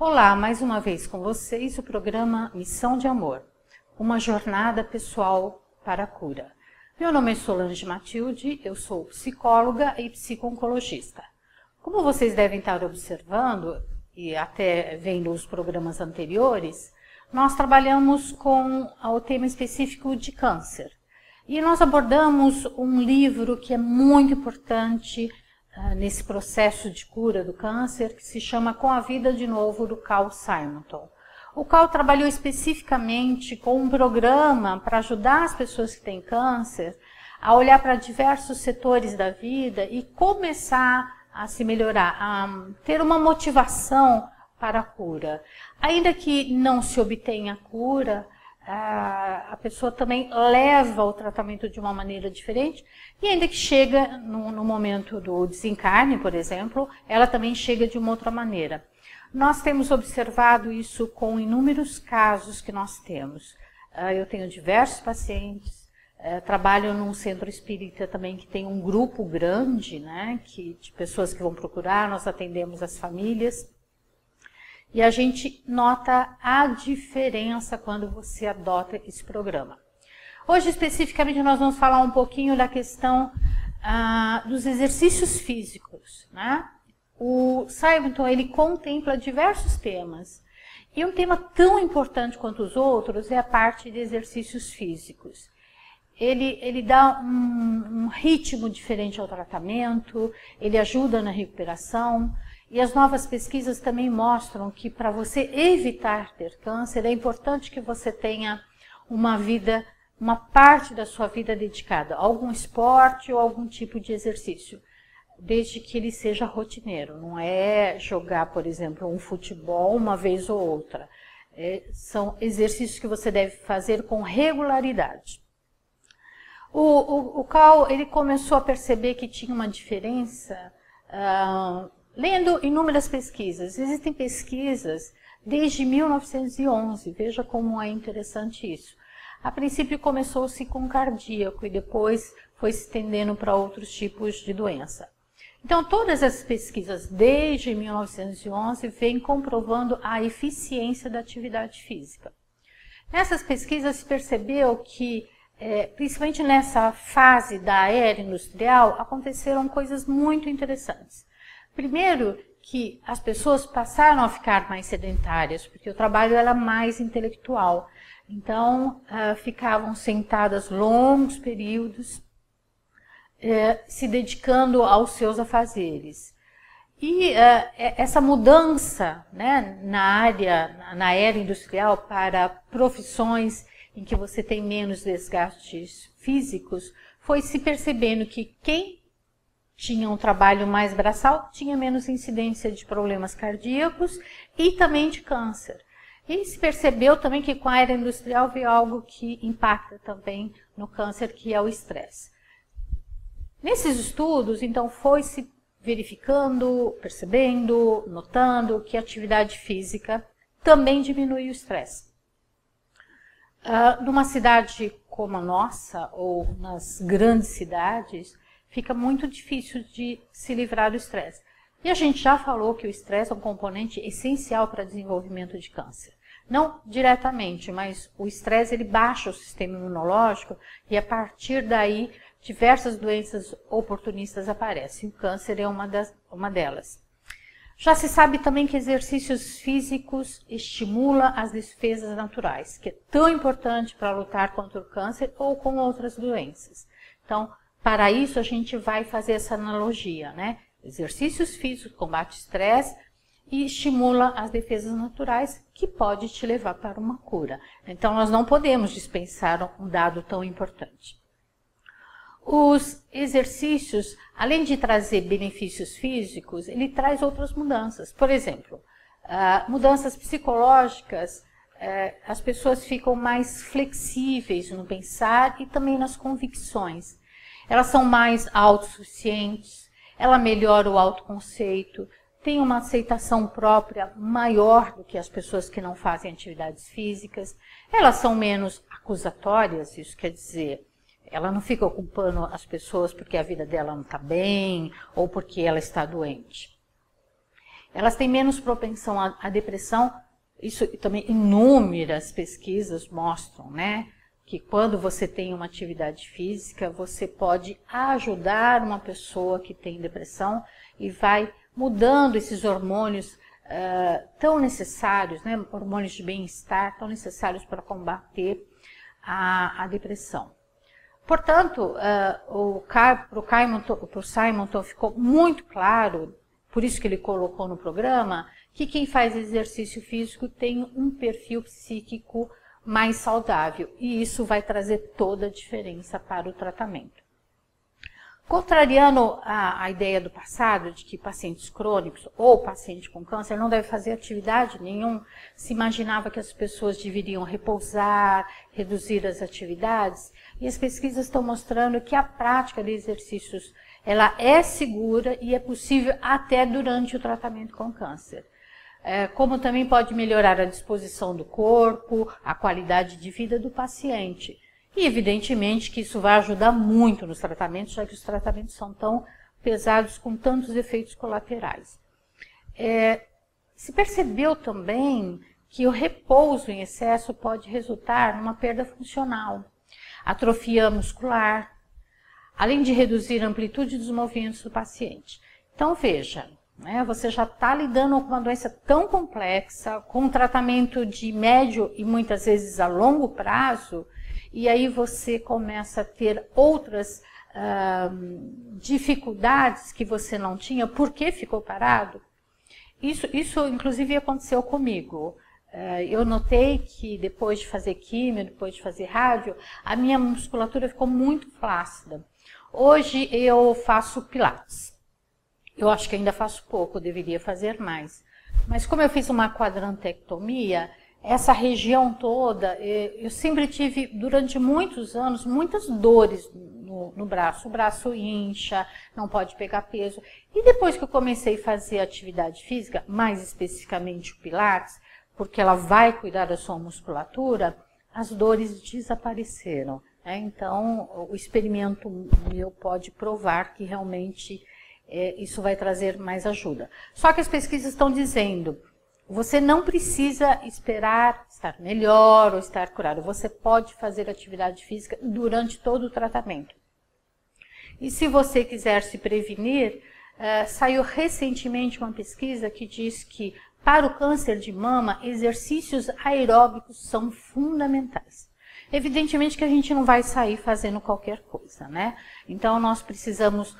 Olá, mais uma vez com vocês o programa Missão de Amor, uma jornada pessoal para a cura. Meu nome é Solange Matilde, eu sou psicóloga e psico-oncologista. Como vocês devem estar observando, e até vendo os programas anteriores, nós trabalhamos com o tema específico de câncer. E nós abordamos um livro que é muito importante nesse processo de cura do câncer, que se chama Com a Vida de Novo, do Carl Simonton. O Carl trabalhou especificamente com um programa para ajudar as pessoas que têm câncer a olhar para diversos setores da vida e começar a se melhorar, a ter uma motivação para a cura. Ainda que não se obtenha a cura, a pessoa também leva o tratamento de uma maneira diferente, e ainda que chega no momento do desencarne, por exemplo, ela também chega de uma outra maneira. Nós temos observado isso com inúmeros casos que nós temos. Eu tenho diversos pacientes, trabalho num centro espírita também que tem um grupo grande, né, de pessoas que vão procurar, nós atendemos as famílias. E a gente nota a diferença quando você adota esse programa. Hoje, especificamente, nós vamos falar um pouquinho da questão dos exercícios físicos, né? O Simonton, ele contempla diversos temas. E um tema tão importante quanto os outros é a parte de exercícios físicos. Ele dá um ritmo diferente ao tratamento, ele ajuda na recuperação. E as novas pesquisas também mostram que para você evitar ter câncer, é importante que você tenha uma parte da sua vida dedicada a algum esporte ou algum tipo de exercício, desde que ele seja rotineiro. Não é jogar, por exemplo, um futebol uma vez ou outra. São exercícios que você deve fazer com regularidade. O Carl, ele começou a perceber que tinha uma diferença lendo inúmeras pesquisas. Existem pesquisas desde 1911, veja como é interessante isso. A princípio começou-se com cardíaco e depois foi se estendendo para outros tipos de doença. Então todas essas pesquisas desde 1911 vêm comprovando a eficiência da atividade física. Nessas pesquisas se percebeu que, principalmente nessa fase da era industrial, aconteceram coisas muito interessantes. Primeiro, que as pessoas passaram a ficar mais sedentárias, porque o trabalho era mais intelectual. Então, ficavam sentadas longos períodos, se dedicando aos seus afazeres. E essa mudança, né, na era industrial para profissões em que você tem menos desgastes físicos, foi se percebendo que quem tinha um trabalho mais braçal, tinha menos incidência de problemas cardíacos e também de câncer. E se percebeu também que com a era industrial veio algo que impacta também no câncer, que é o estresse. Nesses estudos, então, foi se verificando, percebendo, notando que a atividade física também diminui o estresse. Numa cidade como a nossa, ou nas grandes cidades, fica muito difícil de se livrar do estresse. E a gente já falou que o estresse é um componente essencial para o desenvolvimento de câncer. Não diretamente, mas o estresse ele baixa o sistema imunológico e a partir daí diversas doenças oportunistas aparecem. O câncer é uma delas. Já se sabe também que exercícios físicos estimulam as defesas naturais, que é tão importante para lutar contra o câncer ou com outras doenças. Então, para isso, a gente vai fazer essa analogia, né? Exercícios físicos, combate o estresse e estimula as defesas naturais, que pode te levar para uma cura. Então, nós não podemos dispensar um dado tão importante. Os exercícios, além de trazer benefícios físicos, ele traz outras mudanças. Por exemplo, mudanças psicológicas, as pessoas ficam mais flexíveis no pensar e também nas convicções. Elas são mais autossuficientes, ela melhora o autoconceito, tem uma aceitação própria maior do que as pessoas que não fazem atividades físicas, elas são menos acusatórias, isso quer dizer, ela não fica culpando as pessoas porque a vida dela não está bem ou porque ela está doente. elas têm menos propensão à depressão. Isso também inúmeras pesquisas mostram, né? Que quando você tem uma atividade física, você pode ajudar uma pessoa que tem depressão e vai mudando esses hormônios tão necessários, né? Hormônios de bem-estar tão necessários para combater a depressão. Portanto, para o Simonton ficou muito claro, por isso que ele colocou no programa, que quem faz exercício físico tem um perfil psíquico mais saudável, e isso vai trazer toda a diferença para o tratamento. Contrariando a ideia do passado, de que pacientes crônicos ou paciente com câncer não deve fazer atividade nenhuma, se imaginava que as pessoas deveriam repousar, reduzir as atividades, e as pesquisas estão mostrando que a prática de exercícios ela é segura e é possível até durante o tratamento com câncer. Como também pode melhorar a disposição do corpo, a qualidade de vida do paciente. E evidentemente que isso vai ajudar muito nos tratamentos, já que os tratamentos são tão pesados com tantos efeitos colaterais. Se percebeu também que o repouso em excesso pode resultar numa perda funcional, atrofia muscular, além de reduzir a amplitude dos movimentos do paciente. Então veja, você já está lidando com uma doença tão complexa, com um tratamento de médio e muitas vezes a longo prazo, e aí você começa a ter outras dificuldades que você não tinha, porque ficou parado. Isso inclusive aconteceu comigo. Eu notei que depois de fazer químio, depois de fazer rádio, a minha musculatura ficou muito flácida. Hoje eu faço pilates. Eu acho que ainda faço pouco, deveria fazer mais. Mas como eu fiz uma quadrantectomia, essa região toda, eu sempre tive, durante muitos anos, muitas dores no braço. O braço incha, não pode pegar peso. E depois que eu comecei a fazer atividade física, mais especificamente o pilates, porque ela vai cuidar da sua musculatura, as dores desapareceram. Então, o experimento meu pode provar que realmente isso vai trazer mais ajuda. Só que as pesquisas estão dizendo, você não precisa esperar estar melhor ou estar curado. Você pode fazer atividade física durante todo o tratamento. E se você quiser se prevenir, saiu recentemente uma pesquisa que diz que para o câncer de mama, exercícios aeróbicos são fundamentais. Evidentemente que a gente não vai sair fazendo qualquer coisa, né? Então nós precisamos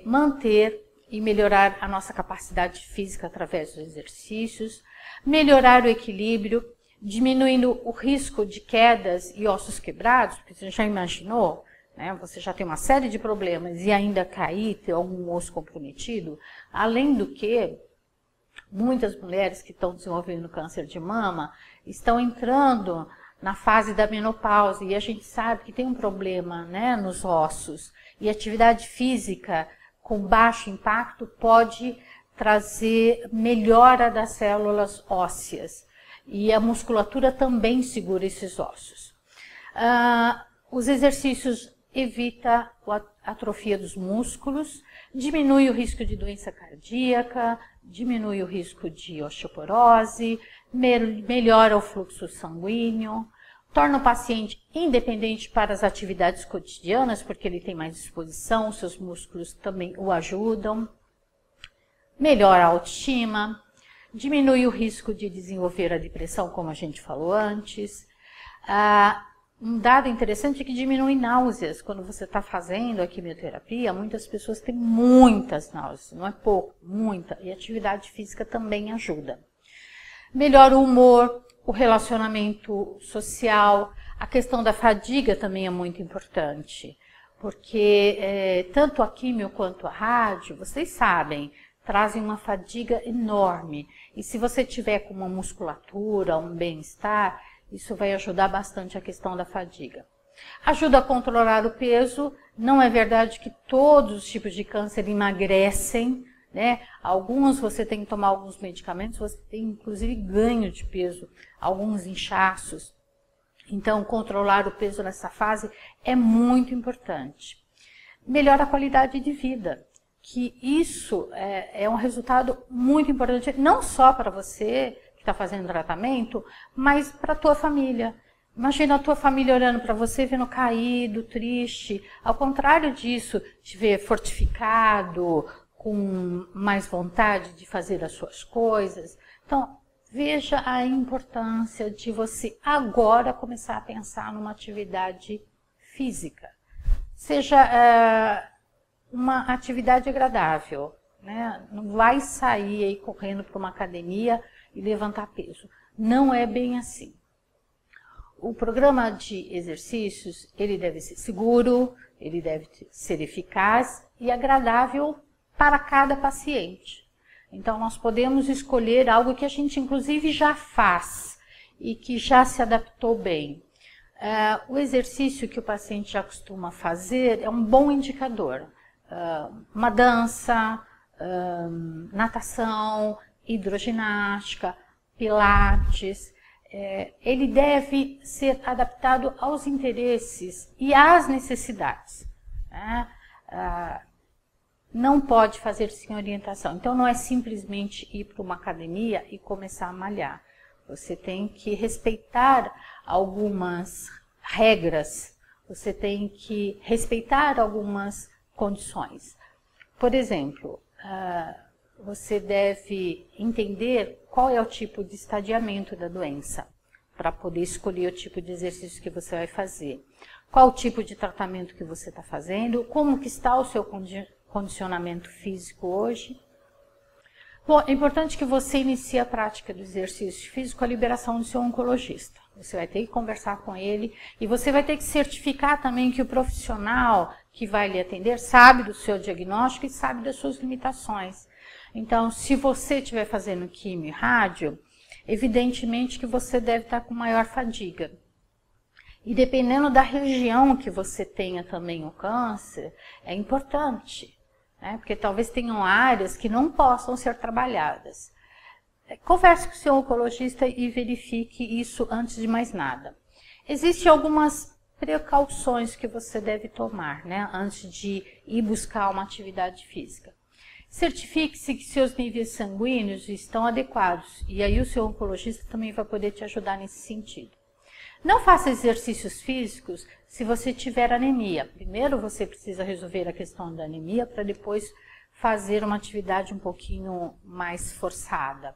manter e melhorar a nossa capacidade física através dos exercícios, melhorar o equilíbrio, diminuindo o risco de quedas e ossos quebrados, porque você já imaginou, né? Você já tem uma série de problemas e ainda cair, ter algum osso comprometido. Além do que, muitas mulheres que estão desenvolvendo câncer de mama estão entrando na fase da menopausa, e a gente sabe que tem um problema, né, nos ossos, e atividade física com baixo impacto pode trazer melhora das células ósseas, e a musculatura também segura esses ossos. Os exercícios evitam a atrofia dos músculos, diminui o risco de doença cardíaca, diminui o risco de osteoporose, melhora o fluxo sanguíneo, torna o paciente independente para as atividades cotidianas, porque ele tem mais disposição, seus músculos também o ajudam, melhora a autoestima, diminui o risco de desenvolver a depressão, como a gente falou antes. Um dado interessante é que diminui náuseas. Quando você está fazendo a quimioterapia, muitas pessoas têm muitas náuseas, não é pouco, muita, e a atividade física também ajuda. Melhora o humor, o relacionamento social, a questão da fadiga também é muito importante, porque tanto a quimio quanto a rádio, vocês sabem, trazem uma fadiga enorme, e se você tiver com uma musculatura, um bem-estar, isso vai ajudar bastante a questão da fadiga. Ajuda a controlar o peso. Não é verdade que todos os tipos de câncer emagrecem, né? Alguns você tem que tomar alguns medicamentos, você tem inclusive ganho de peso, alguns inchaços. Então, controlar o peso nessa fase é muito importante. Melhora a qualidade de vida. que isso é um resultado muito importante, não só para você que está fazendo tratamento, mas para a tua família. Imagina a tua família olhando para você, vendo caído, triste. Ao contrário disso, te ver fortificado, com mais vontade de fazer as suas coisas. Então, veja a importância de você agora começar a pensar numa atividade física. Seja uma atividade agradável, né? Não vai sair aí correndo para uma academia e levantar peso. Não é bem assim. O programa de exercícios, ele deve ser seguro, ele deve ser eficaz e agradável para cada paciente. Então, nós podemos escolher algo que a gente, inclusive, já faz e que já se adaptou bem. O exercício que o paciente já costuma fazer é um bom indicador. Uma dança, natação, hidroginástica, pilates. Ele deve ser adaptado aos interesses e às necessidades. Né? Não pode fazer sem orientação. Então, não é simplesmente ir para uma academia e começar a malhar. Você tem que respeitar algumas regras, você tem que respeitar algumas condições. Por exemplo, você deve entender qual é o tipo de estadiamento da doença, para poder escolher o tipo de exercício que você vai fazer. Qual o tipo de tratamento que você está fazendo, como que está o seu condicionamento físico hoje. Bom, é importante que você inicie a prática do exercício físico com a liberação do seu oncologista. Você vai ter que conversar com ele e você vai ter que certificar também que o profissional que vai lhe atender sabe do seu diagnóstico e sabe das suas limitações. Então, se você estiver fazendo quimio e rádio, evidentemente que você deve estar com maior fadiga. E dependendo da região que você tenha também o câncer, é importante, né? Porque talvez tenham áreas que não possam ser trabalhadas. Converse com o seu oncologista e verifique isso antes de mais nada. Existem algumas precauções que você deve tomar, né, antes de ir buscar uma atividade física. Certifique-se que seus níveis sanguíneos estão adequados e aí o seu oncologista também vai poder te ajudar nesse sentido. Não faça exercícios físicos se você tiver anemia. Primeiro você precisa resolver a questão da anemia para depois fazer uma atividade um pouquinho mais forçada.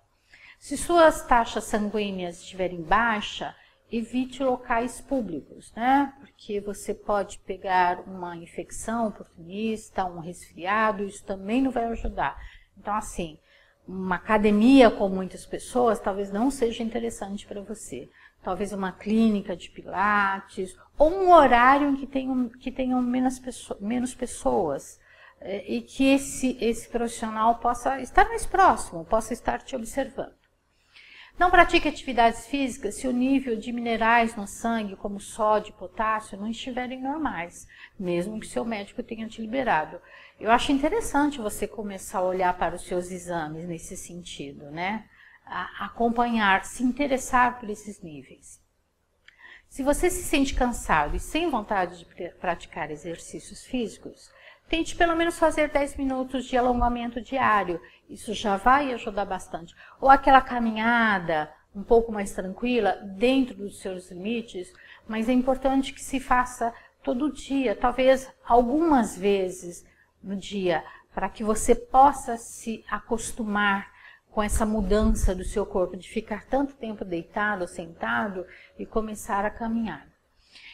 Se suas taxas sanguíneas estiverem baixa, evite locais públicos, né? Porque você pode pegar uma infecção oportunista, um resfriado, isso também não vai ajudar. Então, assim, uma academia com muitas pessoas talvez não seja interessante para você. Talvez uma clínica de pilates, ou um horário em que tenham menos pessoas. E que esse profissional possa estar mais próximo, possa estar te observando. Não pratique atividades físicas se o nível de minerais no sangue, como sódio e potássio, não estiverem normais, mesmo que seu médico tenha te liberado. Eu acho interessante você começar a olhar para os seus exames nesse sentido, né? A acompanhar, se interessar por esses níveis. Se você se sente cansado e sem vontade de praticar exercícios físicos, tente pelo menos fazer 10 minutos de alongamento diário. Isso já vai ajudar bastante. Ou aquela caminhada um pouco mais tranquila, dentro dos seus limites, mas é importante que se faça todo dia, talvez algumas vezes no dia, para que você possa se acostumar com essa mudança do seu corpo, de ficar tanto tempo deitado ou sentado e começar a caminhar.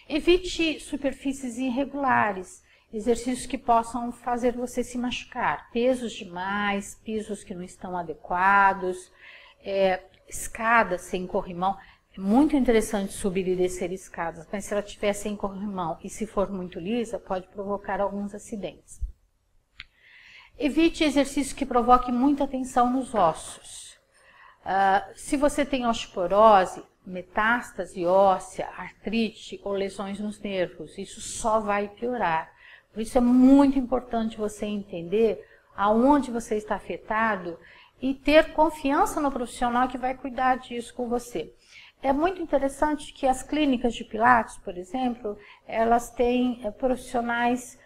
Evite superfícies irregulares. Exercícios que possam fazer você se machucar, pesos demais, pisos que não estão adequados, escadas sem corrimão. É muito interessante subir e descer escadas, mas se ela estiver sem corrimão e se for muito lisa, pode provocar alguns acidentes. Evite exercícios que provoquem muita tensão nos ossos. Se você tem osteoporose, metástase óssea, artrite ou lesões nos nervos, isso só vai piorar. Por isso é muito importante você entender aonde você está afetado e ter confiança no profissional que vai cuidar disso com você. É muito interessante que as clínicas de Pilates, por exemplo, elas têm profissionais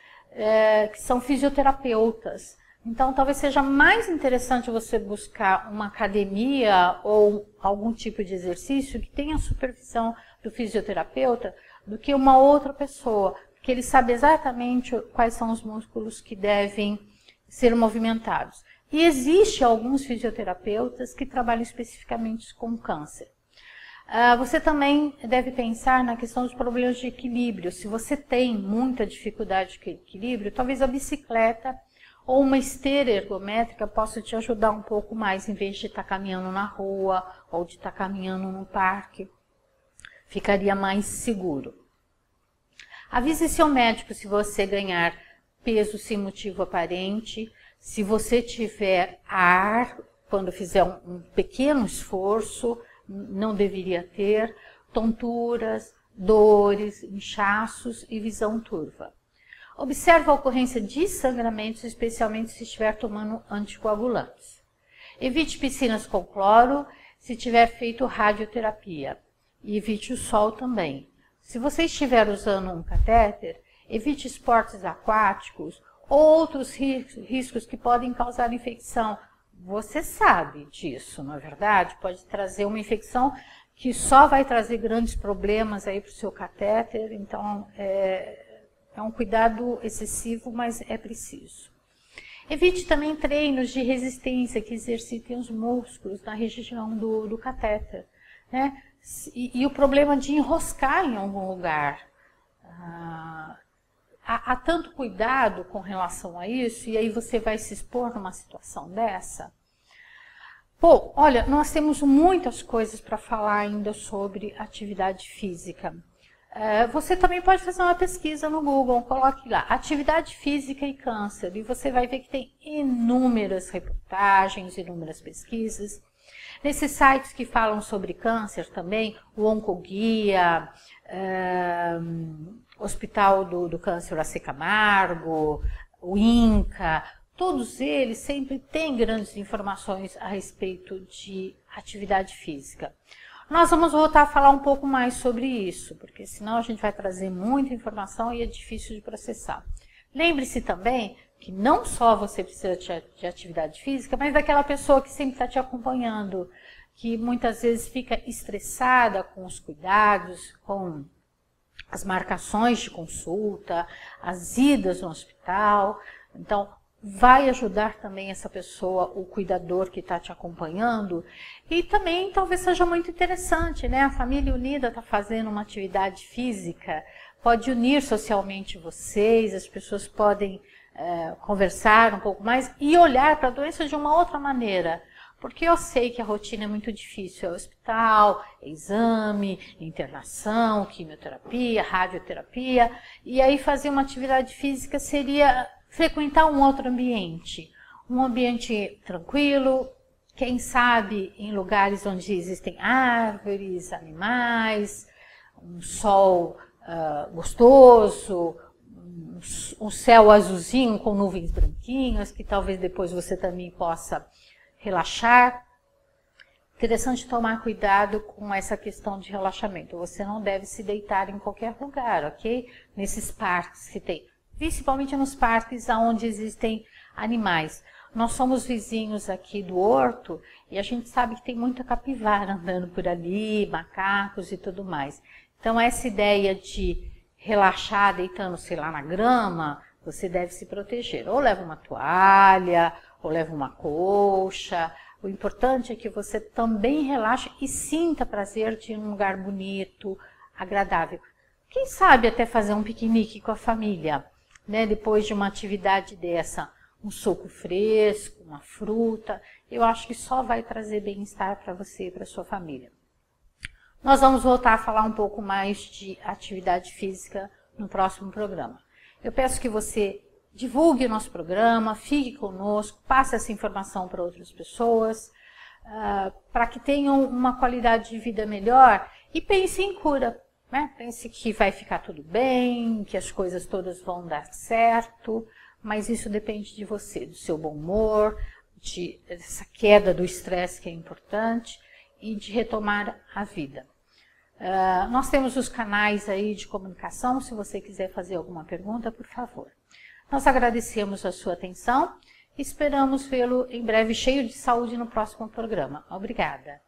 que são fisioterapeutas, Então, talvez seja mais interessante você buscar uma academia ou algum tipo de exercício que tenha a supervisão do fisioterapeuta do que uma outra pessoa, porque ele sabe exatamente quais são os músculos que devem ser movimentados. E existe alguns fisioterapeutas que trabalham especificamente com câncer. Você também deve pensar na questão dos problemas de equilíbrio. Se você tem muita dificuldade de equilíbrio, talvez a bicicleta ou uma esteira ergométrica possa te ajudar um pouco mais, em vez de estar caminhando na rua ou de estar caminhando no parque. Ficaria mais seguro. Avise seu médico se você ganhar peso sem motivo aparente, se você tiver ar quando fizer um pequeno esforço, não deveria ter, tonturas, dores, inchaços e visão turva. Observe a ocorrência de sangramentos, especialmente se estiver tomando anticoagulantes. Evite piscinas com cloro se tiver feito radioterapia. E evite o sol também. Se você estiver usando um catéter, evite esportes aquáticos ou outros riscos que podem causar infecção. Você sabe disso, não é verdade? Pode trazer uma infecção que só vai trazer grandes problemas aí para o seu catéter. Então, é um cuidado excessivo, mas é preciso. Evite também treinos de resistência que exercitem os músculos na região do catéter, né? E o problema de enroscar em algum lugar. Há tanto cuidado com relação a isso, e aí você vai se expor numa situação dessa. Bom, olha, nós temos muitas coisas para falar ainda sobre atividade física. Você também pode fazer uma pesquisa no Google, coloque lá, atividade física e câncer, e você vai ver que tem inúmeras reportagens, inúmeras pesquisas. Nesses sites que falam sobre câncer também, o Oncoguia, Hospital do Câncer AC Camargo, o INCA, todos eles sempre têm grandes informações a respeito de atividade física. Nós vamos voltar a falar um pouco mais sobre isso, porque senão a gente vai trazer muita informação e é difícil de processar. Lembre-se também que não só você precisa de atividade física, mas daquela pessoa que sempre está te acompanhando, que muitas vezes fica estressada com os cuidados, com as marcações de consulta, as idas no hospital. Então, vai ajudar também essa pessoa, o cuidador que está te acompanhando. E também talvez seja muito interessante, né? A família unida está fazendo uma atividade física, pode unir socialmente vocês, as pessoas podem conversar um pouco mais e olhar para a doença de uma outra maneira. Porque eu sei que a rotina é muito difícil, é hospital, é exame, internação, quimioterapia, radioterapia, e aí fazer uma atividade física seria frequentar um outro ambiente, um ambiente tranquilo, quem sabe em lugares onde existem árvores, animais, um sol gostoso, um céu azulzinho com nuvens branquinhas, que talvez depois você também possa relaxar. Interessante tomar cuidado com essa questão de relaxamento. Você não deve se deitar em qualquer lugar, ok? Nesses parques que tem, principalmente nos parques onde existem animais. Nós somos vizinhos aqui do horto e a gente sabe que tem muita capivara andando por ali, macacos e tudo mais. Então essa ideia de relaxar deitando, sei lá, na grama, você deve se proteger. Ou leva uma toalha, ou leva uma colcha. O importante é que você também relaxe e sinta prazer de ir em um lugar bonito, agradável. Quem sabe até fazer um piquenique com a família, né? Depois de uma atividade dessa, um suco fresco, uma fruta, eu acho que só vai trazer bem-estar para você e para sua família. Nós vamos voltar a falar um pouco mais de atividade física no próximo programa. Eu peço que você divulgue o nosso programa, fique conosco, passe essa informação para outras pessoas, para que tenham uma qualidade de vida melhor e pense em cura, né? Pense que vai ficar tudo bem, que as coisas todas vão dar certo, mas isso depende de você, do seu bom humor, dessa queda do estresse que é importante e de retomar a vida. Nós temos os canais aí de comunicação, se você quiser fazer alguma pergunta, por favor. Nós agradecemos a sua atenção Esperamos vê-lo em breve cheio de saúde no próximo programa. Obrigada!